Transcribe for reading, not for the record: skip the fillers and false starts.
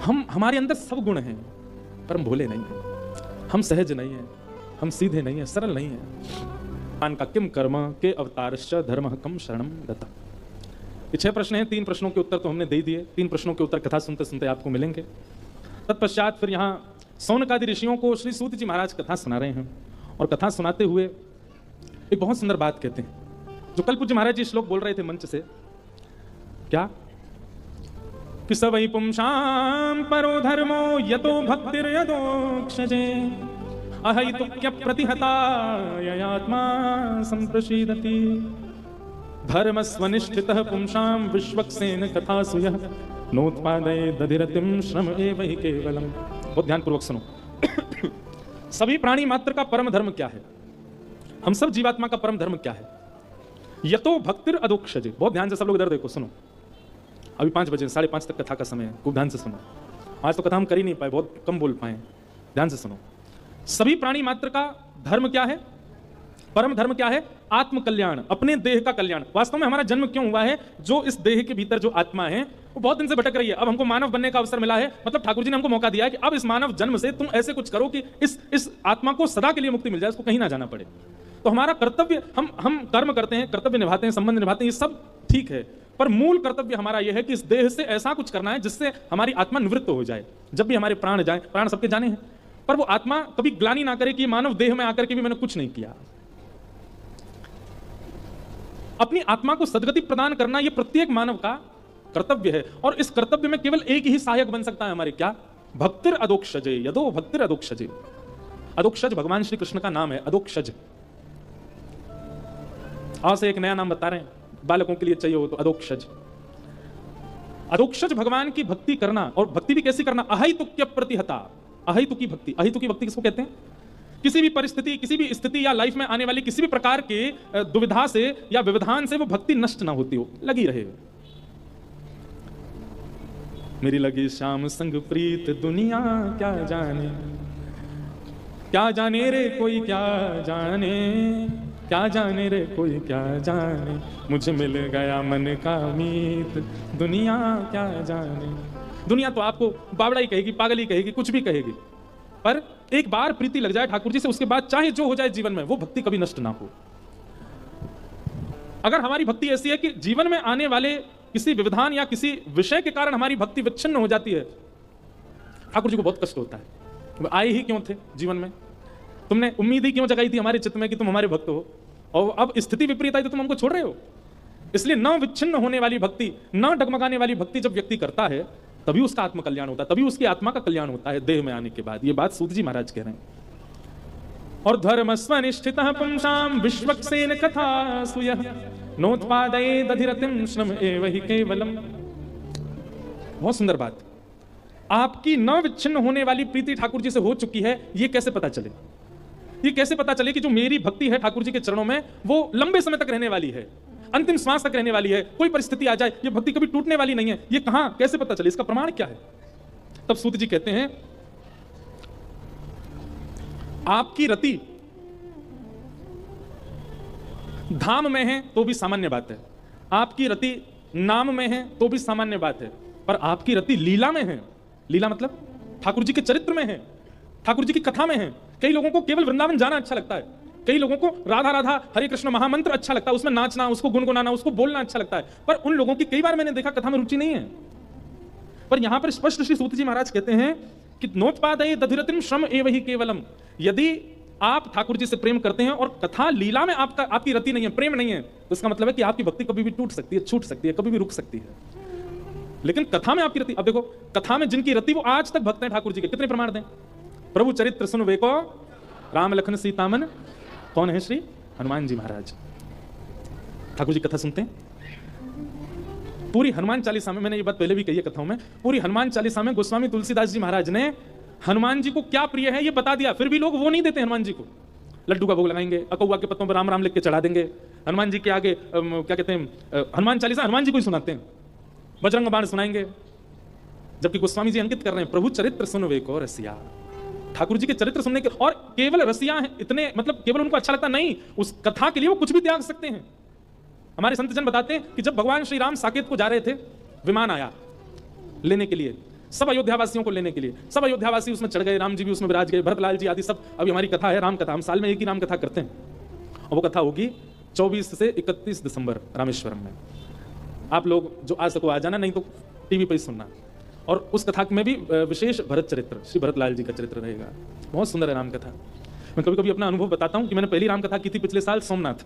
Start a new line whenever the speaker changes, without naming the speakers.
हमारे अंदर सब गुण हैं, पर हम भोले नहीं हैं, हम सहज नहीं हैं, हम सीधे नहीं हैं, सरल नहीं हैं। का किम कर्म के अवतारश्च धर्म कम शरणम गता। ये 6 प्रश्न हैं, 3 प्रश्नों के उत्तर तो हमने दे दिए। 3 प्रश्नों के उत्तर कथा सुनते सुनते आपको मिलेंगे। तत्पश्चात फिर यहाँ सौनकादि ऋषियों को श्री सूत जी महाराज कथा सुना रहे हैं, और कथा सुनाते हुए एक बहुत सुंदर बात कहते हैं, जो कल पूज्य महाराज जी श्लोक बोल रहे थे मंच से। क्या कि स वै पुंसां परो धर्मो यतो भक्तिर्यदोक्षजे अहैतुक्य प्रतिहता ययात्मा संप्रसीदति धर्मस्वनिष्ठितः पुंसां विश्वक्सेन कथासु यः नोत्पादये दधिरतिं श्रम एव हि केवलम्। बहुत ध्यानपूर्वक सुनो। सभी प्राणी मात्र का परम धर्म क्या है? हम सब जीवात्मा का परम धर्म क्या है? यतो भक्तिर अदोक्षजे। बहुत ध्यान से सब लोग इधर देखो, सुनो। अभी 5 बजे 5:30 तक कथा का समय है, खूब ध्यान से सुनो। आज तो कथा हम कर ही नहीं पाए, बहुत कम बोल पाए, ध्यान से सुनो। सभी प्राणी मात्र का धर्म क्या है? परम धर्म क्या है? आत्म कल्याण, अपने देह का कल्याण। वास्तव में हमारा जन्म क्यों हुआ है? जो इस देह के भीतर जो आत्मा है वो बहुत दिन से भटक रही है। अब हमको मानव बनने का अवसर मिला है, मतलब ठाकुर जी ने हमको मौका दिया है कि अब इस मानव जन्म से तुम ऐसे कुछ करो कि इस आत्मा को सदा के लिए मुक्ति मिल जाए, उसको कहीं ना जाना पड़े। तो हमारा कर्तव्य, हम कर्म करते हैं, कर्तव्य निभाते हैं, संबंध निभाते हैं, ये सब ठीक है, पर मूल कर्तव्य हमारा यह है कि इस देह से ऐसा कुछ करना है जिससे हमारी आत्मा निवृत्त हो जाए। जब भी हमारे प्राण जाए, प्राण सबके जाने हैं, पर वो आत्मा कभी ग्लानि ना करे कि मानव देह में आकर के भी मैंने कुछ नहीं किया। अपनी आत्मा को सद्गति प्रदान करना यह प्रत्येक मानव का कर्तव्य है, और इस कर्तव्य में केवल एक ही सहायक बन सकता है हमारे, क्या? भक्तिर अदोक्षजे। यदो भक्तिर अदोक्षजे। अदोक्षज भगवान श्री कृष्ण का नाम है, अदोक्षज। आज से एक नया नाम बता रहे हैं, बालकों के लिए चाहिए हो तो अदोक्षज। अदोक्षज भगवान की भक्ति करना, और भक्ति भी कैसी करना? अहैतुक्य प्रतिहता। अहैतुकी भक्ति। अहैतुकी भक्ति किसको कहते हैं? किसी भी परिस्थिति, किसी भी स्थिति या लाइफ में आने वाली किसी भी प्रकार के दुविधा से या व्यवधान से वो भक्ति नष्ट ना होती हो, लगी रहे। मेरी लगी श्याम संग प्रीत दुनिया क्या जाने, क्या जाने रे कोई क्या जाने, क्या जाने रे कोई क्या जाने, मुझे मिल गया मन का मीत दुनिया क्या जाने। दुनिया तो आपको बावड़ा ही कहेगी, पागल ही कहेगी, कुछ भी कहेगी, पर एक बार प्रीति लग जाए ठाकुर जी से, उसके बाद चाहे जो हो जाए जीवन में, वो भक्ति कभी नष्ट ना हो। अगर हमारी भक्ति ऐसी है कि जीवन में आने वाले किसी व्यवधान या किसी विषय के कारण हमारी भक्ति विच्छिन्न हो जाती है, ठाकुर जी को बहुत कष्ट होता है। तुम आए ही क्यों थे जीवन में? तुमने उम्मीद ही क्यों जगाई थी हमारे चित्त में कि तुम हमारे भक्त हो, और अब स्थिति विपरीत आई तो तुम हमको छोड़ रहे हो। इसलिए न विच्छिन्न होने वाली भक्ति, न डगमगाने वाली भक्ति जब व्यक्ति करता है, तभी उसका आत्म कल्याण होता है, तभी उसकी आत्मा का कल्याण होता है देह में आने के बाद। ये बात सूत जी महाराज कह रहे हैं। और धर्मस्वनिष्ठितः पुंसां विश्वक्सेन कथासु यः नोत्पादये दधिरतिं श्रम एव हि केवलम्। बहुत सुंदर बात। आपकी न विच्छिन्न होने वाली प्रीति ठाकुर जी से हो चुकी है, ये कैसे पता चले? ये कैसे पता चले कि जो मेरी भक्ति है ठाकुर जी के चरणों में, वो लंबे समय तक रहने वाली है, अंतिम श्वास तक रहने वाली है, कोई परिस्थिति आ जाए ये भक्ति कभी टूटने वाली नहीं है? ये कहां, कैसे पता चले? इसका प्रमाण क्या है? तब सूत जी कहते हैं, आपकी रति धाम में है तो भी सामान्य बात है, आपकी रति नाम में है तो भी सामान्य बात है, पर आपकी रति लीला में है। लीला मतलब ठाकुर जी के चरित्र में है, ठाकुर जी की कथा में है। कई लोगों को केवल वृंदावन जाना अच्छा लगता है, कई लोगों को राधा राधा हरे कृष्ण महामंत्र अच्छा लगता है, उसमें नाचना, उसको गुनगुनाना, उसको बोलना अच्छा लगता है, पर उन लोगों की कई बार मैंने देखा कथा में रुचि नहीं है। पर यहां पर स्पष्ट श्री सूत जी महाराज कहते हैं कि नोत्पादये दधिरतिं श्रम एव हि केवलम्। यदि आप ठाकुर जी से प्रेम करते हैं और कथा लीला में आपकी रति नहीं है, प्रेम नहीं है, तो इसका मतलब है कि आपकी भक्ति कभी भी टूट सकती है, छूट सकती है, कभी भी रुक सकती है। लेकिन कथा में आपकी रति, अब देखो कथा में जिनकी रति, वो आज तक भक्त हैं ठाकुर जी के। कितने प्रमाण दें? प्रभु चरित्र सुन वेको राम लखन सीतामन। कौन है? श्री हनुमान जी महाराज। ठाकुर जी कथा सुनते हैं। पूरी हनुमान चालीसा में, मैंने ये बात पहले भी कही है कथाओं में, पूरी हनुमान चालीसा में गोस्वामी तुलसीदास जी महाराज ने हनुमान जी को क्या प्रिय है ये बता दिया, फिर भी लोग वो नहीं देते हनुमान जी को। लड्डू का भोग लगाएंगे, अकौआ के पत्तों पर राम राम लिख के चढ़ा देंगे, हनुमान जी के आगे क्या कहते हैं, हनुमान चालीसा हनुमान जी को ही सुनाते हैं, बजरंग बाण सुनाएंगे, जबकि गोस्वामी जी अंकित कर रहे हैं प्रभु चरित्र सुन वेको रसिया। ठाकुर जी के चरित्र सुनने के, और केवल रसिया है इतने, मतलब केवल उनको अच्छा लगता नहीं, उस कथा के लिए वो कुछ भी त्याग सकते हैं। हमारे संत जन बताते हैं कि जब भगवान श्री राम साकेत को जा रहे थे, विमान आया लेने के लिए, सब अयोध्यावासियों को लेने के लिए। सब अयोध्यावासी उसमें चढ़ गए, राम जी भी उसमें विराज गए, भरतलाल जी आदि सब। अभी हमारी कथा है राम कथा, हम साल में एक ही राम कथा करते हैं, और वो कथा होगी 24 से 31 दिसंबर रामेश्वरम में। आप लोग जो आ सको आ जाना, नहीं तो टीवी पर ही सुनना। और उस कथा में भी विशेष भरत चरित्र, श्री भरतलाल जी का चरित्र रहेगा। बहुत सुंदर है राम कथा। मैं कभी कभी अपना अनुभव बताता हूँ कि मैंने पहली राम कथा की थी पिछले साल सोमनाथ में।